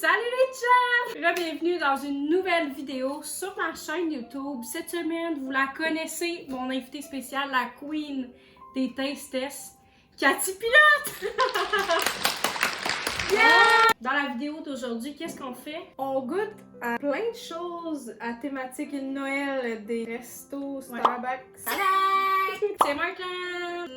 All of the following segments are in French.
Salut les chums! Bienvenue dans une nouvelle vidéo sur ma chaîne YouTube. Cette semaine, vous la connaissez, mon invitée spéciale, la queen des tastes, Cathy Pilote! Yeah! Dans la vidéo d'aujourd'hui, qu'est-ce qu'on fait? On goûte à plein de choses à thématique Noël, des restos, Starbucks. C'est Martin!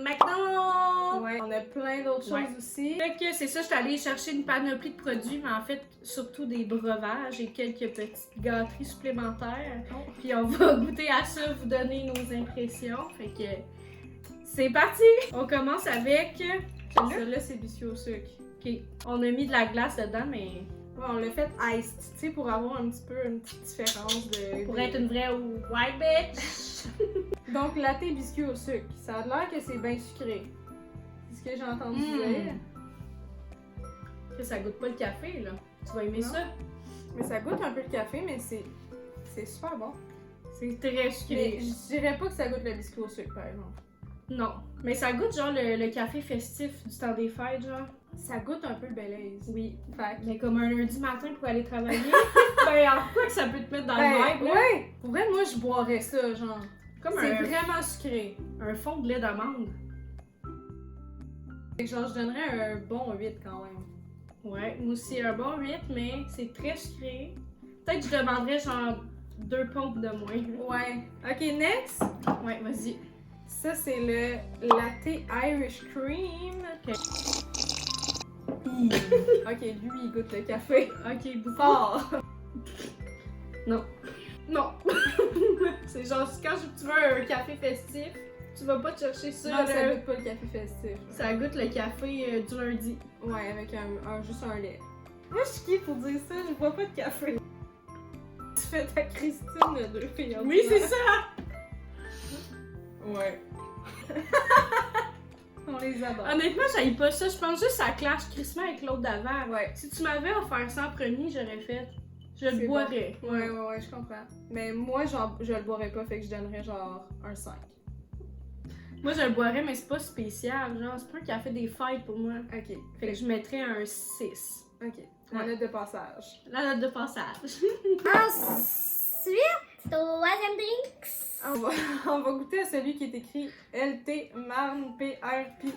McDonald's! Ouais, on a plein d'autres choses aussi. Fait que c'est ça, je suis allée chercher une panoplie de produits, mais en fait, surtout des breuvages et quelques petites gâteries supplémentaires. Oh. Puis on va goûter à ça, vous donner nos impressions. Fait que c'est parti! On commence avec... Celui-là, c'est biscuit au sucre. Ok, on a mis de la glace dedans, mais... Ouais, on l'a fait iced, tu sais, pour avoir un petit peu une petite différence de... Pour être une vraie white bitch! Donc, latte biscuit au sucre. Ça a l'air que c'est bien sucré. C'est ce que j'ai entendu dire. Que ça goûte pas le café, là. Tu vas aimer Non. ça? Mais ça goûte un peu le café, mais c'est super bon. C'est très Mais sucré. je dirais pas que ça goûte le biscuit au sucre, par exemple. Non. Mais ça goûte genre le café festif du temps des fêtes, genre. Ça goûte un peu le Baileys. Oui. Fait que- Mais comme un lundi matin pour aller travailler. Ben, en quoi que ça peut te mettre dans le vibe, là? ouais! Pour vrai, moi, je boirais ça, genre. Comme C'est un, vraiment sucré. un fond de lait d'amande. Fait que genre, je donnerais un bon 8 quand même. Ouais, moi aussi un bon 8, mais c'est très sucré. Peut-être que je demanderais genre 2 pompes de moins. Ouais. Ok, next! Ouais, vas-y. Ça, c'est le latte Irish Cream. Ok. Ok, lui, il goûte le café. Ok, beaucoup. Fort! Non. Non. C'est genre, quand tu veux un café festif, tu vas pas te chercher ça. Non, ça là. goûte pas le café festif. Ça goûte le café du lundi. Ouais, avec juste un lait. Moi, je suis qui pour dire ça? Je bois pas de café. Tu fais ta Christine de 2 filles. Oui, c'est ça! Ouais. On les adore. Honnêtement, j'aille pas ça. Je pense juste que ça clash crissement avec l'autre d'avant. Ouais. Si tu m'avais offert ça en premier, j'aurais fait. Je le C'est boirais. bon. Ouais, je comprends. Mais moi, genre, je le boirais pas, fait que je donnerais genre un 5. Moi, je le boirais, mais c'est pas spécial. Genre, c'est pas un café des fêtes pour moi. Ok. Fait que je mettrais un 6. Ok. La note de passage. La note de passage. Ensuite, troisième drinks. On va goûter à celui qui est écrit LT Marne PRP.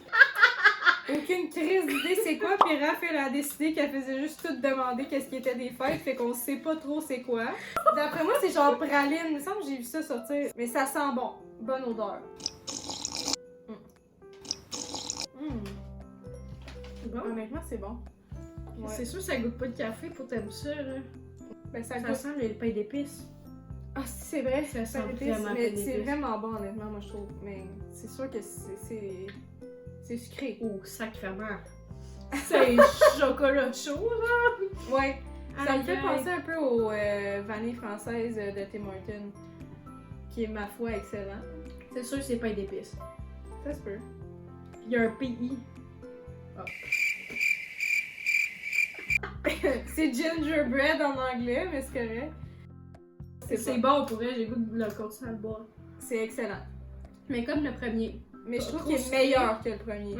Aucune crise d'idée c'est quoi, puis Raph elle a décidé qu'elle faisait juste tout demander qu'est-ce qui était des fêtes, fait qu'on sait pas trop c'est quoi. D'après moi c'est genre praline, il me semble que j'ai vu ça sortir, mais ça sent bon, bonne odeur. C'est bon? Honnêtement c'est bon. Ouais. C'est sûr que ça goûte pas de café pour t'aimer ça, là. Ben ça Ça goûte. sent le pain d'épices. Ah si c'est vrai, Ça sent d'épices, vraiment mais pas c'est d'épices. vraiment bon honnêtement moi je trouve, mais c'est sûr que c'est sucré. Oh, sacrément. C'est chocolat chaud, là. Ouais. Ça me Aïe, fait aïe. penser un peu aux vanilles françaises de Tim Hortons, qui est ma foi excellent. C'est sûr que c'est pain d'épices. Ça se peut. Il y a un PI. C'est gingerbread en anglais, mais c'est correct. C'est bon pour elle, j'ai goût de le continuer à le boire. C'est excellent. Mais comme le premier. Mais je trouve Trop qu'il est sucré. meilleur que le premier.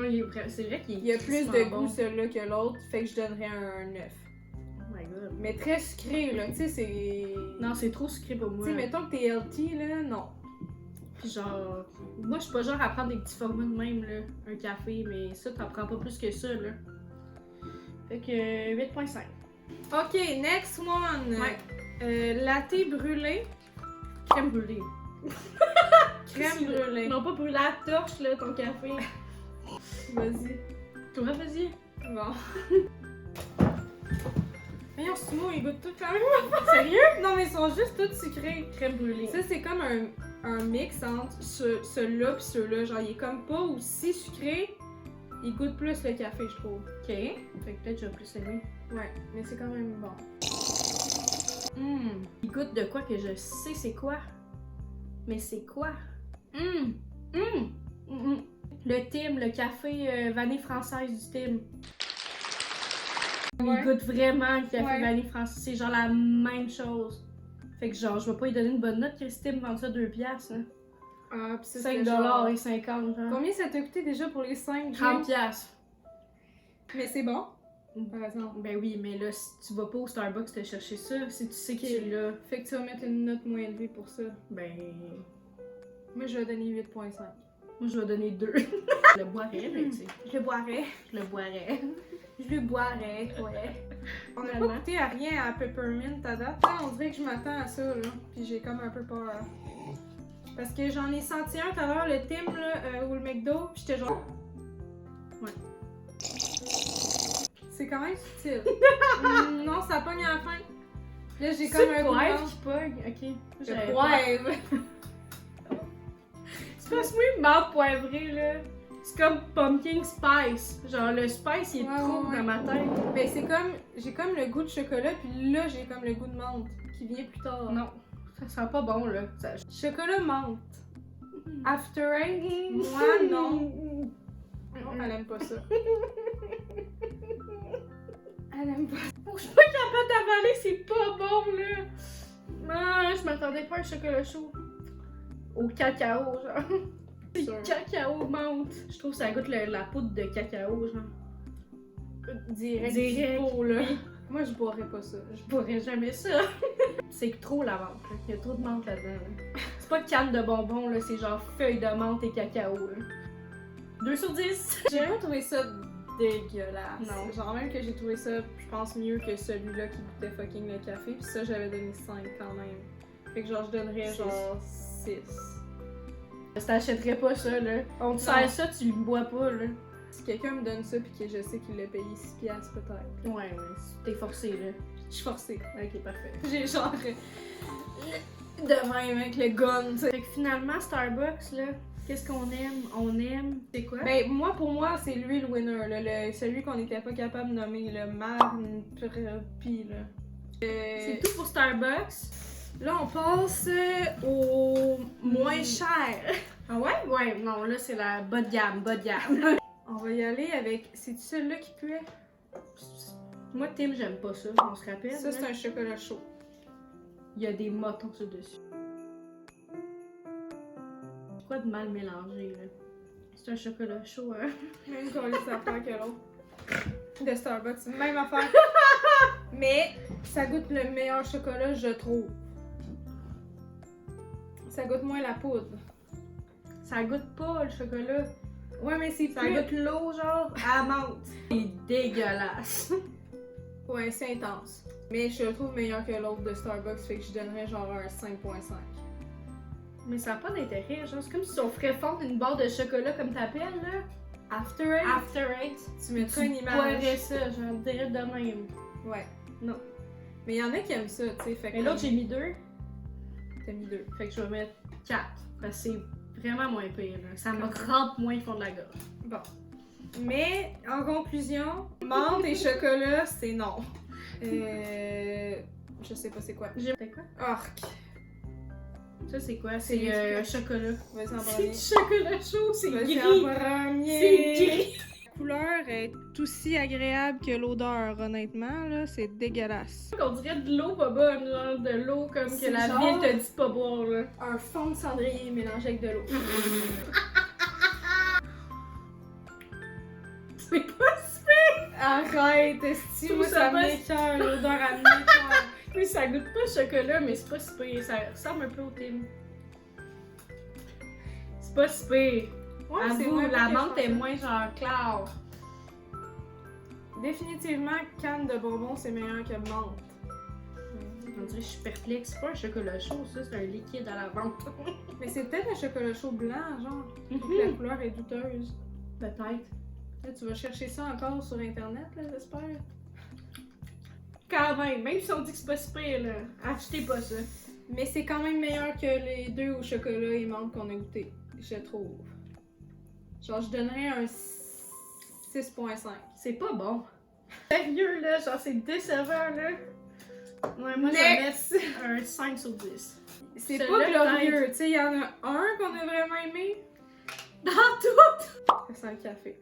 C'est vrai qu'il Il y a plus de crissement goût bon. celui-là que l'autre, fait que je donnerais un 9. Oh my god. Mais très sucré, là, tu sais, c'est... Non, c'est trop sucré pour moi. Tu sais, mettons que t'es healthy, là, non. Puis genre, moi je suis pas genre à prendre des petits formats de même, là. Un café, mais ça, t'en prends pas plus que ça, là. Fait que 8.5. Ok, next one! Ouais. Latte brûlé. Crème brûlée. Crème brûlée. Non, pas brûlée à la torche, là, ton café. Vas-y. Toi, vas-y. Bon. Voyons, Sumo, ils goûtent tout quand même. Sérieux? Non, mais ils sont juste tous sucrés. Crème brûlée. Ça, c'est comme un mix entre ceux-là pis ceux-là. Genre, il est comme pas aussi sucré. Il goûte plus le café, je trouve. Ok. Fait que peut-être je vais plus aimer. Ouais, mais c'est quand même bon. Il goûte de quoi que je sais c'est quoi. Mais c'est quoi? Le Tim, le café vanille française du Tim. Ouais. Il goûte vraiment le café Ouais. vanille française. C'est genre la même chose. Fait que genre, je vais pas lui donner une bonne note que si Tim vend ça 2 piastres. Hein. Ah, pis ça, 5 c'était genre- et 50 genre. Combien ça t'a coûté déjà pour les 5 30 piastres. Mais c'est bon. par exemple. Ben oui, mais là, si tu vas pas au Starbucks te chercher ça, si tu sais que tu l'as, Fait que tu vas mettre une note moins élevée pour ça. ben... Moi, je vais donner 8.5. Moi, je vais donner 2. Je le boirais, mais tu sais. Je le boirais. Je le boirais. Je le boirais, ouais. On n'a pas Finalement. goûté à rien à Peppermint à date. Là, on dirait que je m'attends à ça, là. Puis j'ai comme un peu peur. Parce que j'en ai senti un tout à l'heure, le Tim, là, ou le McDo, puis j'étais genre... Ouais. C'est quand même subtil. Non, ça pogne à la fin. Là, j'ai C'est comme un le goût de poivre menthe. qui pogne, ok. Le J'avais poivre. C'est pas moi menthe poivrée, là. C'est comme pumpkin spice. Genre, le spice, il est Ouais, trop ouais. dans ma tête. Ben, c'est comme... J'ai comme le goût de chocolat, puis là, j'ai comme le goût de menthe, qui vient plus tard. Non, ça sent pas bon, là. Ça... Chocolat menthe. After Eight? Moi, non. Non, elle aime pas ça. Elle aime pas ça. Je suis pas capable d'avaler, c'est pas bon, là. Ah, je m'attendais pas à un chocolat chaud. Au cacao, genre. C'est Sûr. cacao menthe. Je trouve que ça goûte la poudre de cacao, genre. Direct. Direct. Pour, là. Moi, je boirais pas ça. Je boirais jamais ça. C'est trop la menthe, là. Il y a trop de menthe là-dedans, là. C'est pas de canne de bonbons, là. C'est genre feuilles de menthe et cacao, là. 2 sur 10. J'ai pas trouvé ça dégueulasse. Non. Genre même que j'ai trouvé ça, je pense, mieux que celui-là qui goûtait fucking le café. Puis ça, j'avais donné 5 quand même. Fait que genre, je donnerais Six. genre 6. Je t'achèterais pas ça, là. On te sert ça, tu le bois pas, là. Si quelqu'un me donne ça puis que je sais qu'il l'a payé 6 piastres peut-être. Ouais, ouais. T'es forcé, là. Je suis forcée. Ok, parfait. J'ai genre de même avec le gun, tu sais. Fait que finalement, Starbucks, là, qu'est-ce qu'on aime? On aime. C'est quoi? Ben, moi, pour moi, c'est lui le winner, là, celui qu'on n'était pas capable de nommer, le Marne Pi, là. C'est tout pour Starbucks. Là, on passe au moins cher. Ah ouais? Ouais, non, là, c'est la bas de gamme, bas de gamme. On va y aller avec. C'est-tu celui-là qui puait? Moi, Tim, j'aime pas ça, on se rappelle. Ça, c'est un chocolat chaud. Il y a des motons sur dessus. Quoi de mal mélangé, là? C'est un chocolat chaud, hein? Même qu'on laisse affaire que l'autre. De Starbucks, même affaire. Mais ça goûte le meilleur chocolat, je trouve. Ça goûte moins la poudre. Ça goûte pas, le chocolat. Ouais, mais c'est Ça plus... goûte l'eau, genre, à menthe. C'est dégueulasse. Ouais, c'est intense. Mais je le trouve meilleur que l'autre de Starbucks, fait que je donnerais genre un 5.5. Mais ça n'a pas d'intérêt, genre, c'est comme si on ferait fondre une barre de chocolat comme t'appelles, là. After Eight, After Eight. tu mettrais une Boirais image. ça, j'en dirais de même. Ouais. Non. Mais il y en a qui aiment ça, tu sais, fait que... Mais l'autre, j'ai mis 2. T'as mis 2. Fait que je vais mettre 4. Parce que c'est vraiment moins pire, là. Ça me Comme- rampe moins le fond de la gorge. Bon. Mais, en conclusion, menthe et chocolat, c'est non. Je sais pas c'est quoi. J'ai fait quoi? Orc. Ça, c'est quoi? C'est C'est les chocolat. Vas-y en C'est premier. du chocolat chaud, c'est Vas-y gris. en premier. C'est gris. La couleur est aussi agréable que l'odeur, honnêtement, là. C'est dégueulasse. On dirait de l'eau pas bonne, genre de l'eau comme que C'est la genre- ville te dit de pas boire, là. Un fond de cendrier mélangé avec de l'eau. C'est pas super. Arrête, esti, Tout moi ça ça passe. m'écoeure, l'odeur à m'écoeur. Oui, ça goûte pas le chocolat, mais c'est pas si pire. Ça ressemble un peu au Tim. C'est pas si pire. Ouais, c'est Avoue, moins la pire que menthe je est pensais. moins genre claire. Définitivement, canne de bonbons, c'est meilleur que menthe. On dirait que je suis perplexe. C'est pas un chocolat chaud, ça, c'est un liquide à la vente. Mais c'est peut-être un chocolat chaud blanc, genre. Mhm. La couleur est douteuse. Peut-être. Là, tu vas chercher ça encore sur internet, là, j'espère. Quand même si on dit que c'est pas si pire, là, achetez pas ça. Mais c'est quand même meilleur que les deux au chocolat et menthe qu'on a goûté, je trouve. Genre, je donnerais un 6.5. C'est pas bon. Sérieux, là, genre, c'est décevant, là. Ouais, moi, je vais Next. mettre un 5 sur 10. C'est Celui-là, pas glorieux, tu sais, il y en a un qu'on a vraiment aimé. Dans tout! Ça sent le café.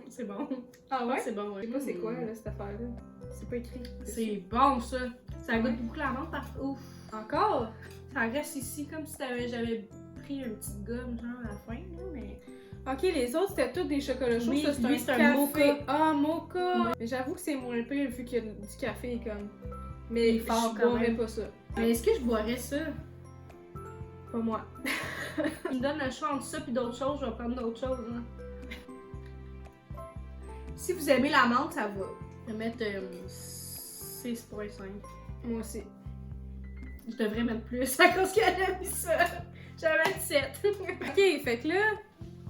C'est bon. Ah ouais? C'est bon, Je ouais. sais pas c'est quoi, là, cette affaire-là. C'est pas écrit. C'est bon, ça. Ça goûte beaucoup la menthe par ouf. Encore? Ça reste ici comme si j'avais pris une petite gomme, genre, à la fin, là, mais Ok, les autres c'était tous des chocolats chauds. Oui, ça c'est lui, un c'est un café. mocha. Ah, mocha! Mais j'avoue que c'est moins pire vu que du café comme. Mais Il est fort je quand boirais même. pas ça. Mais est-ce que je boirais ça? Pas moi. Tu me donnes le choix entre ça et d'autres choses, je vais prendre d'autres choses. Hein. Si vous aimez la menthe, ça va. Je vais mettre 6.5. Moi aussi. Je devrais mettre plus à cause qu'elle a mis ça. J'avais mettre 7. Ok, fait que là,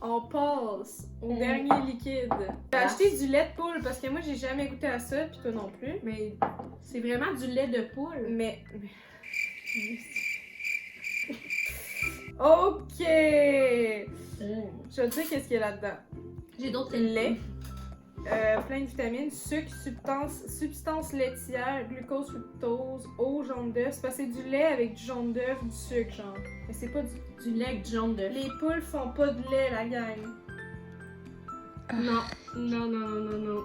on passe au Mm. dernier liquide. J'ai acheté du lait de poule parce que moi j'ai jamais goûté à ça, puis toi non plus. Mais c'est vraiment du lait de poule. Mais. Ok! Je vais te dire qu'est-ce qu'il y a là-dedans. J'ai d'autres Lait, plein de vitamines, sucre, substance laitière, glucose, fructose, eau, jaune d'œuf. C'est parce que c'est du lait avec du jaune d'œuf, du sucre, genre. Mais c'est pas du. Du lait avec du jaune d'œuf. Les poules font pas de lait, la gang. Non. Non, non, non, non, non.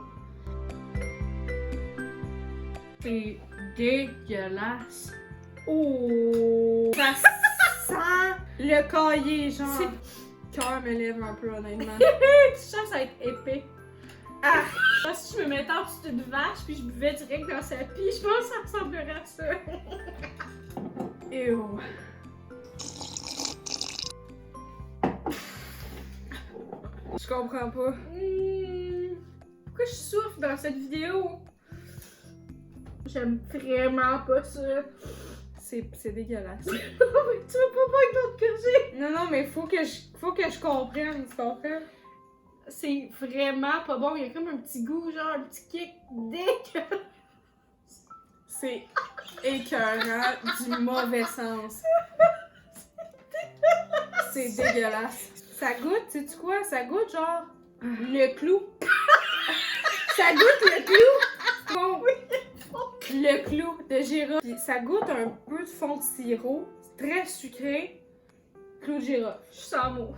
C'est dégueulasse. Oh! Ça sent le cahier, genre. Cœur me lève un peu, honnêtement. Tu sens que ça va être épais. Ah! Moi, si je me mettais en dessous d'une vache puis je buvais direct dans sa pie, je pense que ça ressemblerait à ça. Ew. Je comprends pas. Pourquoi je souffre dans cette vidéo? J'aime vraiment pas ça. C'est dégueulasse. Tu vas pas avec d'autres que j'ai. Non, non, mais faut que je comprenne, tu comprends? C'est vraiment pas bon. Il y a comme un petit goût, genre un petit kick dégueulasse. C'est écœurant du mauvais sens. C'est dégueulasse. Ça goûte, sais-tu quoi? Ça goûte genre le clou. Ça goûte le clou. Bon, le clou de girofle. Puis ça goûte un peu de fond de sirop. C'est très sucré. Clou de girofle. Je suis sans mots.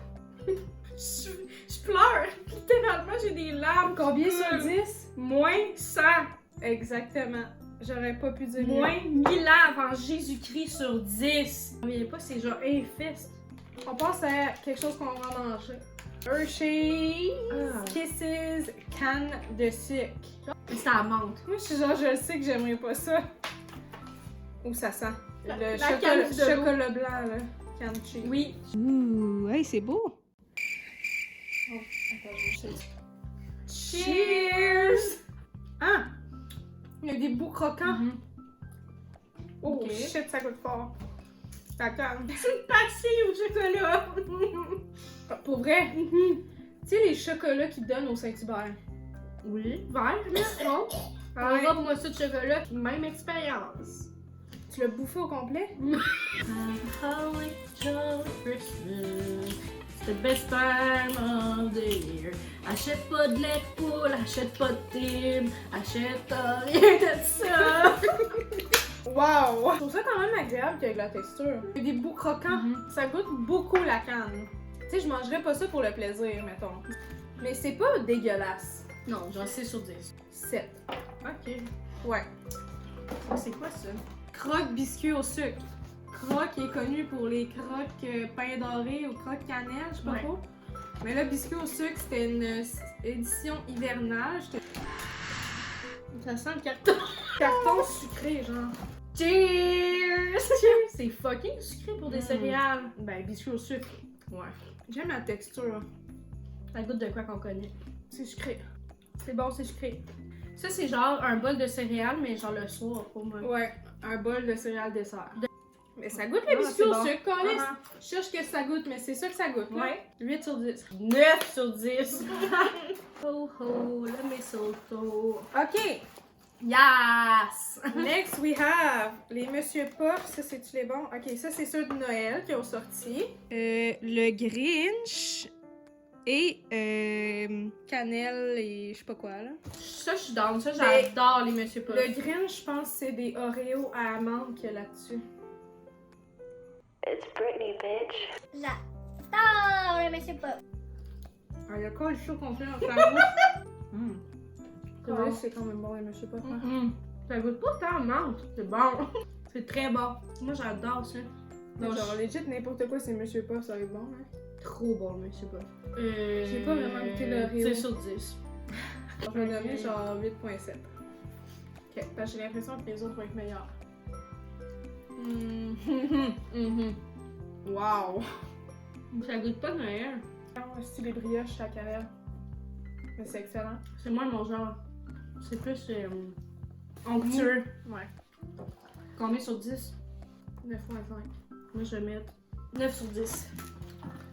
Je pleure. Littéralement, j'ai des larmes. Combien sur 10? Moins 100. Exactement. J'aurais pas pu dire mieux. Moins 1000 ans avant Jésus-Christ sur 10. Je reviens pas, c'est genre infest. On passe à quelque chose qu'on va manger. Hershey's Ah. Kisses canne de sucre. C'est à la menthe. Moi, je suis genre, je le sais que j'aimerais pas ça. Où ça sent? La Le canne chocolat, de chocolat blanc, là. Canne cheese. Oui. Ouh, hey, c'est beau. Oh, attends, je vais Cheers! Ah! Il y a des bouts croquants. Oh Ok. shit, ça goûte fort. La canne. C'est une pastille au chocolat. Pour vrai? Tu sais, les chocolats qu'ils donnent au Saint-Hubert. Oui, vert, là. Bon. Ah ouais. Enrobe-moi ça de chocolat, même expérience. Tu l'as bouffé au complet? Holly Jolly Christmas, it's the best time of the year. Achète pas de lait de poule, achète pas de tib, achète rien de ça. Wow! Je trouve ça quand même agréable avec la texture. Il y a des bouts croquants. Mhm. Ça goûte beaucoup la canne. Tu sais, je mangerais pas ça pour le plaisir, mettons. Mais c'est pas dégueulasse. Non, j'en sais sur 10. 7. Ok. Ouais. C'est quoi ça? Croque biscuit au sucre. Croque est connu pour les croques pain doré ou croque cannelle, je sais pas Ouais. trop. Mais là, biscuit au sucre, c'était une édition hivernage. C'était Ça sent le carton. carton sucré, genre. Cheers! C'est fucking sucré pour des céréales. Ben, biscuit au sucre. Ouais. J'aime la texture. Ça goûte de quoi qu'on connaît. C'est sucré. C'est bon, c'est sucré. Ça, c'est genre un bol de céréales, mais genre le soir pour moi. Ouais, un bol de céréales dessert. Mais ça goûte le Ah, biscuit c'est au bon. sucre, Colis. Ah. Je cherche que ça goûte, mais c'est ça que ça goûte. là. Ouais. 8 sur 10. 9 sur 10. Ho ho, le mistletoe. OK. Yes! Next, we have les Monsieur Puff. Ça, c'est-tu les bons? OK, ça, c'est ceux de Noël qui ont sorti. Le Grinch et cannelle et je sais pas quoi, là. Ça, je suis down. Ça, j'adore les Monsieur Puff. Le Grinch, je pense que c'est des Oreos à amandes qu'il y a là-dessus. It's Britney, bitch. J'adore le Monsieur Pop. Ah, il y a quoi le chaud complet dans sa bouche? C'est vrai, c'est quand même bon, les Monsieur Puff. hein. Ça goûte pas tant menthe. C'est bon. C'est très bon. Moi, j'adore ça. Mais genre, legit, n'importe quoi, c'est Monsieur Puff, ça va être bon, hein. Trop bon, mais je sais pas. J'ai pas vraiment goûté l'Oreo. C'est sur 10. Je vais donner genre 8.7. Ok, parce que j'ai l'impression que les autres vont être meilleurs. Wow! Ça goûte pas de meilleur. C'est les brioches à la cannelle. Mais c'est excellent. C'est moins mon genre. C'est plus onctueux. Ouais. Combien sur 10? 9.5. Moi, je vais mettre 9 sur 10.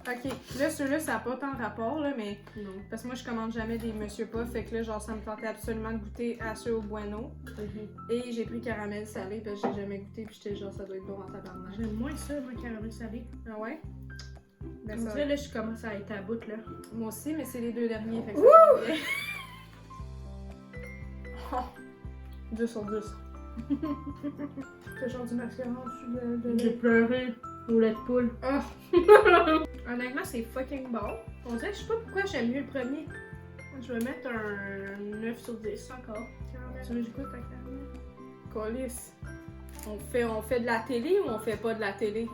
Ok, là, ceux-là, ça n'a pas tant rapport, là, mais. Non. Parce que moi, je commande jamais des Monsieur Puff, fait que là, genre, ça me tentait absolument de goûter à ceux au Bueno. Et j'ai pris caramel salé, parce que j'ai jamais goûté, puis j'étais genre, ça doit être bon en tabarnak. J'aime moins ça, moi, caramel salé. Ah ouais? Ben, On ça... dirait, là, je commence à être à bout, là. Moi aussi, mais c'est les deux derniers, fait que ça convient. Oh, 2 sur 10. C'est genre du macaron de J'ai pleuré au lait de poule. Oh. Honnêtement, c'est fucking bon. On dirait que je sais pas pourquoi j'aime mieux le premier. Je vais mettre un 9 sur 10 encore. Tu veux que je goûte à caramel? Colis. On fait de la télé ou on fait pas de la télé?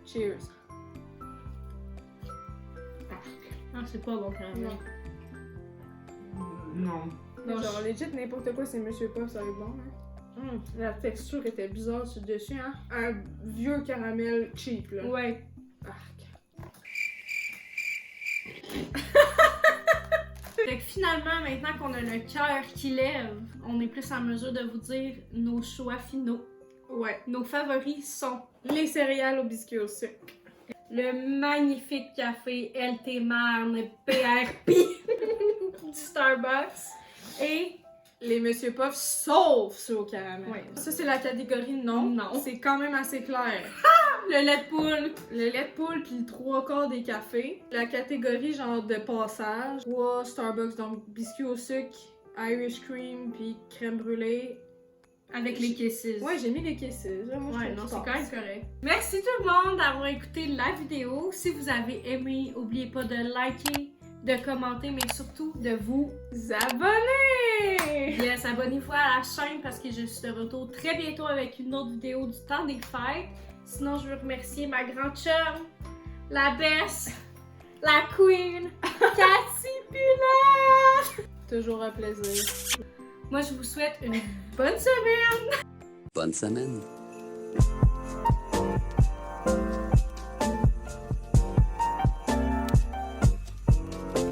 Cheers. Ah, c'est pas bon, caramel. Non. Non. Genre, legit, n'importe quoi, c'est Monsieur Puff, ça va être bon, hein? La texture était bizarre sur le dessus, hein? Un vieux caramel cheap, là. Ouais. Arc. Fait que finalement, maintenant qu'on a le cœur qui lève, on est plus en mesure de vous dire nos choix finaux. Ouais. Nos favoris sont Les céréales au biscuit au sucre. le magnifique café LT Marne PRP du Starbucks et Les Monsieur Puff, sauf ceux au caramel. Ouais. Ça, c'est la catégorie non. Non. C'est quand même assez clair. le lait de poule. Le lait de poule puis le 3/4 des cafés. La catégorie genre de passage. 3 Starbucks, donc biscuit au sucre, Irish cream puis crème brûlée. Avec les kisses. Ouais, j'ai mis les kisses. Moi, je Ouais, trouve non, que c'est passe. quand même correct. Merci tout le monde d'avoir écouté la vidéo. Si vous avez aimé, n'oubliez pas de liker, de commenter, mais surtout de vous Abonnez! yes, abonnez-vous à la chaîne parce que je suis de retour très bientôt avec une autre vidéo du temps des fêtes. Sinon, je veux remercier ma grande chum, la Bess, la Queen, Cathy Pilat. Toujours un plaisir. Moi, je vous souhaite une bonne semaine. Bonne semaine.